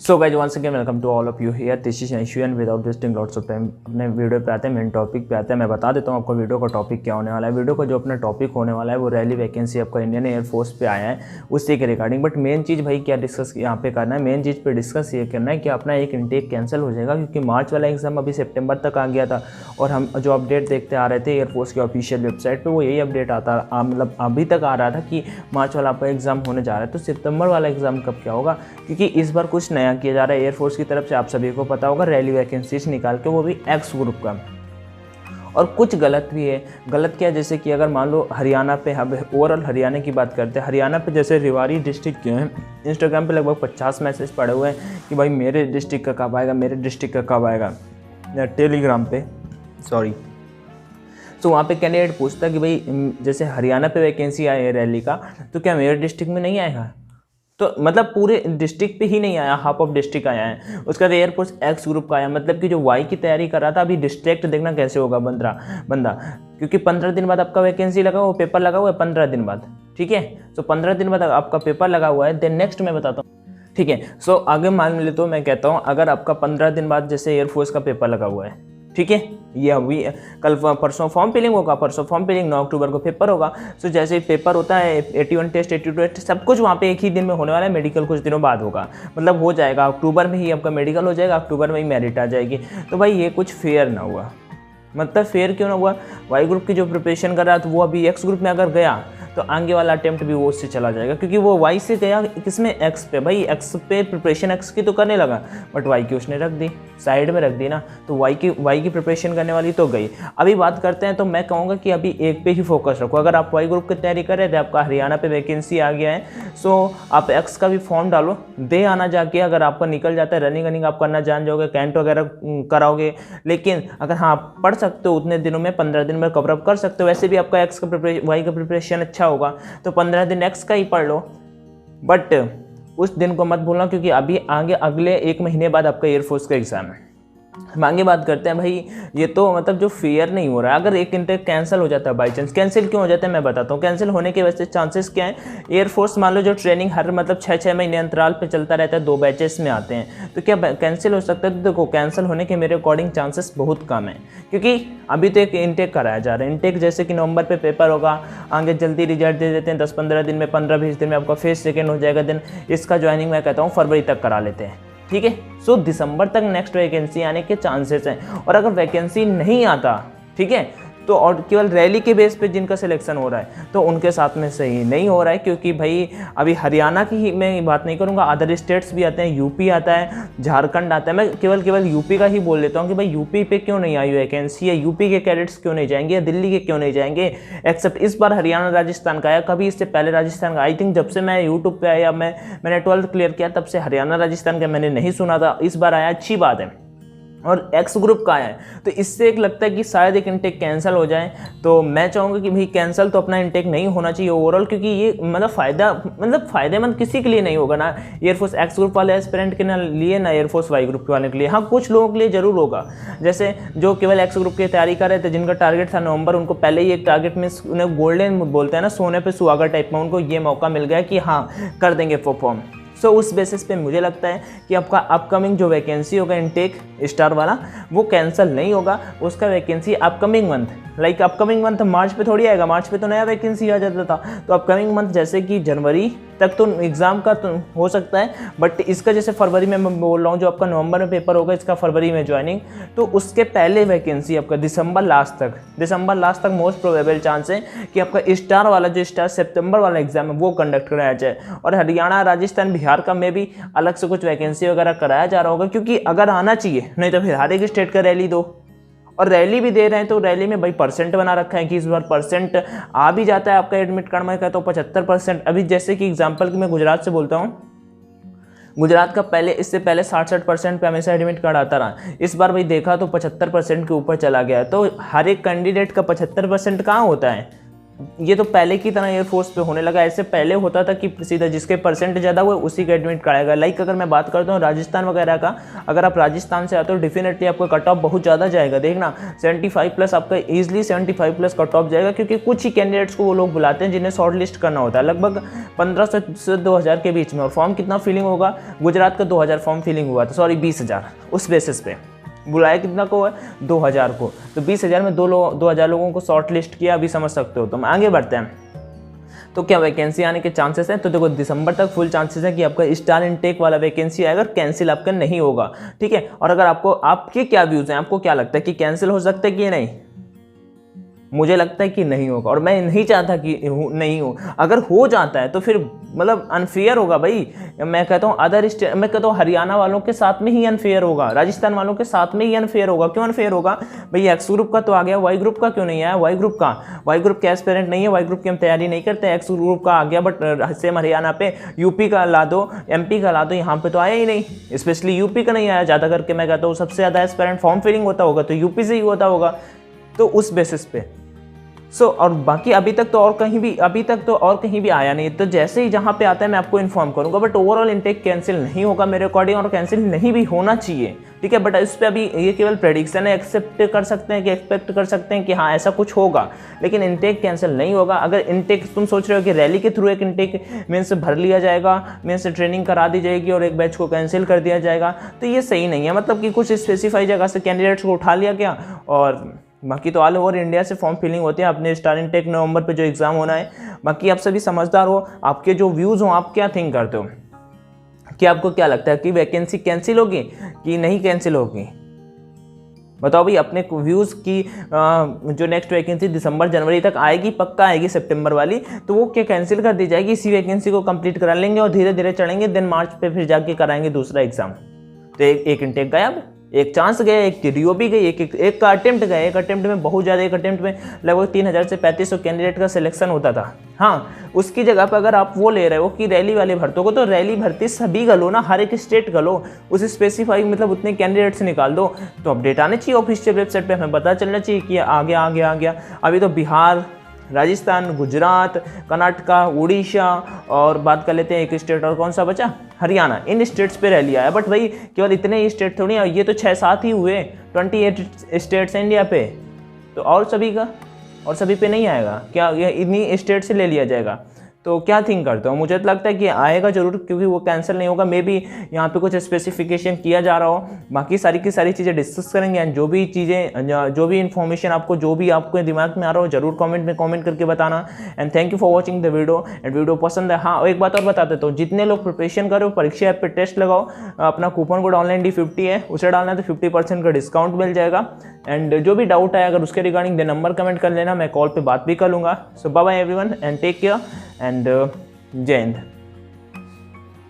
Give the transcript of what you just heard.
So guys once again welcome to all of you here this is Anshu and without wasting lots of time अपने video पे आते हैं, main topic पे आते हैं। मैं बता देता हूँ आपको वीडियो का टॉपिक क्या होने वाला है। वीडियो का जो अपना टॉपिक होने वाला है वो रैली वैकेंसी आपका इंडियन एयरफोर्स पे आया है उसी के रिगार्डिंग। बट मेन चीज़ भाई क्या डिस्कस यहाँ पे करना है, मेन चीज़ पे डिस्कस ये करना है कि अपना एक इंटेक कैंसिल हो जाएगा क्योंकि मार्च वाला एग्जाम अभी सितंबर तक आ गया था और हम जो अपडेट देखते आ रहे थे एयरफोर्स के ऑफिशियल वेबसाइट पर वो यही अपडेट आता मतलब अभी तक आ रहा था कि मार्च वाला आपका एग्जाम होने जा रहा है। तो सितंबर वाला एग्जाम कब क्या होगा, क्योंकि इस बार कुछ नया किया जा रहा है एयरफोर्स की तरफ से। आप सभी को पता होगा रैली वैकेंसीज निकाल के, वो भी एक्स ग्रुप का। और कुछ गलत भी है। गलत क्या, जैसे कि अगर मान लो हरियाणा पे, हम ओवरऑल हरियाणा की बात करते हैं, हरियाणा पे जैसे रेवाड़ी डिस्ट्रिक्ट के हैं, इंस्टाग्राम पे लगभग 50 मैसेज पड़े हुए हैं कि भाई मेरे डिस्ट्रिक्ट का कब आएगा, मेरे डिस्ट्रिक्ट का कब आएगा, टेलीग्राम पे सॉरी। तो वहाँ पे कैंडिडेट पूछता कि भाई जैसे हरियाणा पे वैकेंसी आई है रैली का, तो क्या मेरे डिस्ट्रिक्ट में नहीं आएगा? तो मतलब पूरे डिस्ट्रिक्ट पे ही नहीं आया, हाफ ऑफ डिस्ट्रिक्ट आया है। उसका एयरफोर्स एक्स ग्रुप का आया, मतलब कि जो वाई की तैयारी कर रहा था अभी डिस्ट्रिक्ट देखना कैसे होगा बंदा, क्योंकि 15 दिन बाद आपका वैकेंसी लगा हुआ, पेपर लगा हुआ है 15 दिन बाद, ठीक है। तो 15 दिन बाद आपका पेपर लगा हुआ है, देन नेक्स्ट मैं बताता हूँ, ठीक है। सो आगे मान ले तो मैं कहता हूँ अगर आपका 15 दिन बाद जैसे एयरफोर्स का पेपर लगा हुआ है, ठीक है, ये अभी कल परसों फॉर्म फिलिंग होगा, परसों फॉर्म फिलिंग, 9 अक्टूबर को पेपर होगा। सो जैसे पेपर होता है 81 टेस्ट 82 टेस्ट सब कुछ वहाँ पे एक ही दिन में होने वाला है, मेडिकल कुछ दिनों बाद होगा, मतलब हो जाएगा अक्टूबर में ही आपका मेडिकल हो जाएगा, अक्टूबर में ही मेरिट आ जाएगी। तो भाई ये कुछ फेयर ना हुआ, मतलब फेयर क्यों ना हुआ, वाई ग्रुप की जो प्रिपरेशन कर रहा था वो अभी एक्स ग्रुप में अगर गया तो आगे वाला अटेम्प्ट भी वो उससे चला जाएगा, क्योंकि वो वाई से गया किसमें, एक्स पे। भाई एक्स पे प्रिपरेशन एक्स की तो करने लगा, बट वाई की उसने रख दी, साइड में रख दी ना, तो वाई की प्रिपरेशन करने वाली तो गई। अभी बात करते हैं तो मैं कहूँगा कि अभी एक पे ही फोकस रखो। अगर आप वाई ग्रुप की तैयारी कर रहे थे, आपका हरियाणा पे वैकेंसी आ गया है, सो आप एक्स का भी फॉर्म डालो, दे आना जाके। अगर आपका निकल जाता है रनिंग आप करना जान जाओगे, कैंट वगैरह कराओगे, लेकिन अगर हाँ पढ़ सकते हो उतने दिनों में, 15 दिन में कवर अप कर सकते हो, वैसे भी आपका एक्स का वाई का प्रिपरेशन अच्छा होगा, तो 15 दिन एक्स का ही पढ़ लो। बट उस दिन को मत भूलना, क्योंकि अभी आगे अगले 1 महीने बाद आपका एयरफोर्स का एग्जाम है। हम आगे बात करते हैं। भाई ये तो मतलब जो फेयर नहीं हो रहा है। अगर एक इंटेक कैंसिल हो जाता है, बाई चांस कैंसिल क्यों हो जाता है मैं बताता हूँ। कैंसिल होने के वैसे चांसेस क्या हैं, एयरफोर्स मान लो जो ट्रेनिंग हर मतलब 6-6 महीने अंतराल पे चलता रहता है, 2 बैचेस में आते हैं, तो क्या कैंसिल हो सकता है? तो देखो कैंसिल होने के मेरे अकॉर्डिंग चांसेस बहुत कम है, क्योंकि अभी तो एक इंटेक कराया जा रहा है। इंटेक जैसे कि नवंबर पे पेपर होगा, आगे जल्दी रिजल्ट दे देते हैं, 10-15 दिन में, 15-20 दिन में आपका फेज सेकेंड हो जाएगा, दिन इसका ज्वाइनिंग मैं कहता हूँ फरवरी तक करा लेते हैं, ठीक है। सो दिसंबर तक नेक्स्ट वैकेंसी आने के चांसेस हैं। और अगर वैकेंसी नहीं आता, ठीक है, तो और केवल रैली के बेस पे जिनका सिलेक्शन हो रहा है तो उनके साथ में सही नहीं हो रहा है, क्योंकि भाई अभी हरियाणा की ही मैं बात नहीं करूँगा, अदर स्टेट्स भी आते हैं, यूपी आता है, झारखंड आता है। मैं केवल यूपी का ही बोल लेता हूँ कि भाई यूपी पे क्यों नहीं आई वैकेंसी, है यूपी के कैडेट्स क्यों नहीं जाएंगे, या दिल्ली के क्यों नहीं जाएंगे, एक्सेप्ट इस बार हरियाणा राजस्थान का आया। कभी इससे पहले राजस्थान का, आई थिंक जब से मैं यूट्यूब पे आया, मैंने 12th क्लियर किया, तब से हरियाणा राजस्थान का मैंने नहीं सुना था। इस बार आया, अच्छी बात है, और एक्स ग्रुप का है, तो इससे एक लगता है कि शायद एक इंटेक कैंसिल हो जाए। तो मैं चाहूँगा कि भाई कैंसिल तो अपना इंटेक नहीं होना चाहिए ओवरऑल, क्योंकि ये मतलब फ़ायदेमंद किसी के लिए नहीं होगा ना, एयरफोर्स एक्स ग्रुप वाले एस्पिरेंट के ना लिए, ना एयरफोर्स वाई ग्रुप वाले के लिए। हाँ कुछ लोगों के लिए ज़रूर होगा, जैसे जो केवल एक्स ग्रुप की तैयारी कर रहे थे, जिनका टारगेट था नवंबर, उनको पहले ही एक टारगेट में उन्हें गोल्डन बोलते हैं ना, सोने पर सुहागा टाइप में, उनको ये मौका मिल गया कि हाँ कर देंगे परफॉर्म। सो उस बेसिस पे मुझे लगता है कि आपका अपकमिंग जो वैकेंसी होगा इंटेक स्टार वाला, वो कैंसिल नहीं होगा। उसका vacancy upcoming month, like upcoming month March पे थोड़ी आएगा, मार्च पे तो नया वैकेंसी आ जाता था, तो अपकमिंग मंथ जैसे कि जनवरी तक तो एग्ज़ाम का तो हो सकता है, बट इसका जैसे फरवरी में मैं बोल रहा हूँ, जो आपका नवंबर में पेपर होगा, इसका फरवरी में ज्वाइनिंग, तो उसके पहले वैकेंसी आपका दिसंबर लास्ट तक मोस्ट प्रोबेबल चांस है कि आपका स्टार वाला, जो स्टार सितंबर वाला एग्जाम है, वो कंडक्ट कराया जाए। और हरियाणा, राजस्थान, बिहार का में भी अलग से कुछ वैकेंसी वगैरह कराया जा रहा होगा, क्योंकि अगर आना चाहिए, नहीं तो फिर हर एक स्टेट का रैली दो, और रैली भी दे रहे हैं तो रैली में भाई परसेंट बना रखा है कि इस बार परसेंट आ भी जाता है आपका एडमिट कार्ड में, कहता हूँ 75%। अभी जैसे कि एग्जांपल की मैं गुजरात से बोलता हूँ, गुजरात का पहले, इससे पहले 60-60% पे हमेशा एडमिट कार्ड आता रहा, इस बार भाई देखा तो 75% के ऊपर चला गया। तो हर एक कैंडिडेट का 75% कहाँ होता है, ये तो पहले की तरह एयरफोर्स पे होने लगा। ऐसे पहले होता था कि सीधा जिसके परसेंट ज़्यादा हुए उसी का एडमिट कराएगा। लाइक अगर मैं बात करता हूँ राजस्थान वगैरह का, अगर आप राजस्थान से आते हो डेफिनेटली आपका कट ऑफ बहुत ज़्यादा जाएगा। देखना 75+ आपका ईजिली 75+ कट ऑफ जाएगा, क्योंकि कुछ ही कैंडिडेट्स को वो लोग बुलाते हैं जिन्हें शॉर्ट लिस्ट करना होता है, लगभग 1500 से 2000 के बीच में। और फॉर्म कितना फिलिंग होगा, गुजरात का 2000 फॉर्म फिलिंग हुआ था, सॉरी 20,000, उस बेसिस पे बुलाया कितना को है, 2000 को। तो 20,000 में 2000 लोगों को शॉर्ट लिस्ट किया, अभी समझ सकते हो। तो हम आगे बढ़ते हैं। तो क्या वैकेंसी आने के चांसेस हैं, तो देखो दिसंबर तक फुल चांसेस है कि आपका स्टार इनटेक वाला वैकेंसी आएगा, कैंसिल आपका नहीं होगा, ठीक है। और अगर आपको, आपके क्या व्यूज़ हैं, आपको क्या लगता है कि कैंसिल हो सकता है कि नहीं? मुझे लगता है कि नहीं होगा, और मैं नहीं चाहता कि नहीं हो। अगर हो जाता है तो फिर मतलब अनफेयर होगा भाई। मैं कहता हूँ अदर स्टेट, मैं कहता हूँ हरियाणा वालों के साथ में ही अनफेयर होगा, राजस्थान वालों के साथ में ही अनफेयर होगा। क्यों अनफेयर होगा भाई? एक्स ग्रुप का तो आ गया, वाई ग्रुप का क्यों नहीं आया? वाई ग्रुप का एस्पिरेंट नहीं है, वाई ग्रुप की हम तैयारी नहीं करते। एक्स ग्रुप का आ गया, बट सेम हरियाणा पे यूपी का ला दो, एमपी का ला दो, यहाँ पे तो आया ही नहीं। स्पेशली यूपी का नहीं आया ज़्यादा करके। मैं कहता हूँ सबसे ज़्यादा एस्पिरेंट फॉर्म फिलिंग होता होगा तो यूपी से ही होता होगा, तो उस बेसिस पे। और बाकी अभी तक तो और कहीं भी आया नहीं। तो जैसे ही जहाँ पे आता है मैं आपको इन्फॉर्म करूँगा, बट ओवरऑल इनटेक कैंसिल नहीं होगा मेरे अकॉर्डिंग, और कैंसिल नहीं भी होना चाहिए, ठीक है। बट इस पर अभी ये केवल प्रेडिक्शन है, एक्सेप्ट कर सकते हैं कि एक्सपेक्ट कर सकते हैं कि हाँ ऐसा कुछ होगा, लेकिन इनटेक कैंसिल नहीं होगा। अगर इनटेक तुम सोच रहे हो कि रैली के थ्रू एक इनटेक मीन्स भर लिया जाएगा, मीन्स ट्रेनिंग करा दी जाएगी और एक बैच को कैंसिल कर दिया जाएगा, तो ये सही नहीं है। मतलब कि कुछ स्पेसिफाई जगह से कैंडिडेट्स को उठा लिया गया, और बाकी तो ऑल ओवर इंडिया से फॉर्म फिलिंग होते हैं। अपने स्टार इनटेक नवंबर पे जो एग्ज़ाम होना है। बाकी आप सभी समझदार हो, आपके जो व्यूज़ हो, आप क्या थिंक करते हो कि आपको क्या लगता है कि वैकेंसी कैंसिल होगी कि नहीं कैंसिल होगी? बताओ भाई अपने व्यूज़ की। जो नेक्स्ट वैकेंसी दिसंबर जनवरी तक आएगी, पक्का आएगी सितंबर वाली, तो वो क्या कैंसिल कर दी जाएगी? इसी वैकेंसी को कंप्लीट करा लेंगे और धीरे धीरे चढ़ेंगे, देन मार्च पे फिर जाके कराएंगे दूसरा एग्जाम। तो एक इनटेक गायब, एक चांस गया, एक टीडीओ भी गई, एक का अटेम्प्ट गया। एक अटेम्प्ट में बहुत ज़्यादा, एक अटेम्प्ट में लगभग 3000 से 3500 कैंडिडेट का सिलेक्शन होता था। हाँ, उसकी जगह पर अगर आप वो ले रहे हो कि रैली वाले भर्तों को, तो रैली भर्ती सभी का लो ना, हर एक स्टेट का लो, उस स्पेसिफाई मतलब उतने कैंडिडेट से निकाल दो। तो अपडेट आने चाहिए ऑफिशियल वेबसाइट पर, हमें पता चलना चाहिए कि आ गया। अभी तो बिहार, राजस्थान, गुजरात, कर्नाटका, उड़ीसा, और बात कर लेते हैं एक स्टेट और कौन सा बचा, हरियाणा। इन स्टेट्स पे रैली आया। बट भाई केवल इतने ही स्टेट थोड़ी, ये तो 6-7 ही हुए, 28 स्टेट्स हैं इंडिया पे, तो और सभी पे नहीं आएगा क्या? ये इन्हीं स्टेट से ले लिया जाएगा? तो क्या थिंक करते हो? मुझे तो लगता है कि आएगा जरूर, क्योंकि वो कैंसिल नहीं होगा। मे बी यहाँ पे कुछ स्पेसिफिकेशन किया जा रहा हो। बाकी सारी की सारी चीज़ें डिस्कस करेंगे, एंड जो भी इन्फॉर्मेशन आपको, जो भी आपको दिमाग में आ रहा हो, जरूर कमेंट में कमेंट करके बताना। And thank you for watching the video. And video पसंद है, हाँ एक बात और बता देता हूँ, जितने लोग प्रिपरेशन करो परीक्षा ऐप पे टेस्ट लगाओ, अपना कूपन कोड ऑनलाइन D50 है, उसे डालना है तो 50% का डिस्काउंट मिल जाएगा। एंड जो भी डाउट है अगर उसके रिगार्डिंग द नंबर कमेंट कर लेना, मैं कॉल पे बात भी कर लूँगा। So bye bye everyone and take care and जय हिंद।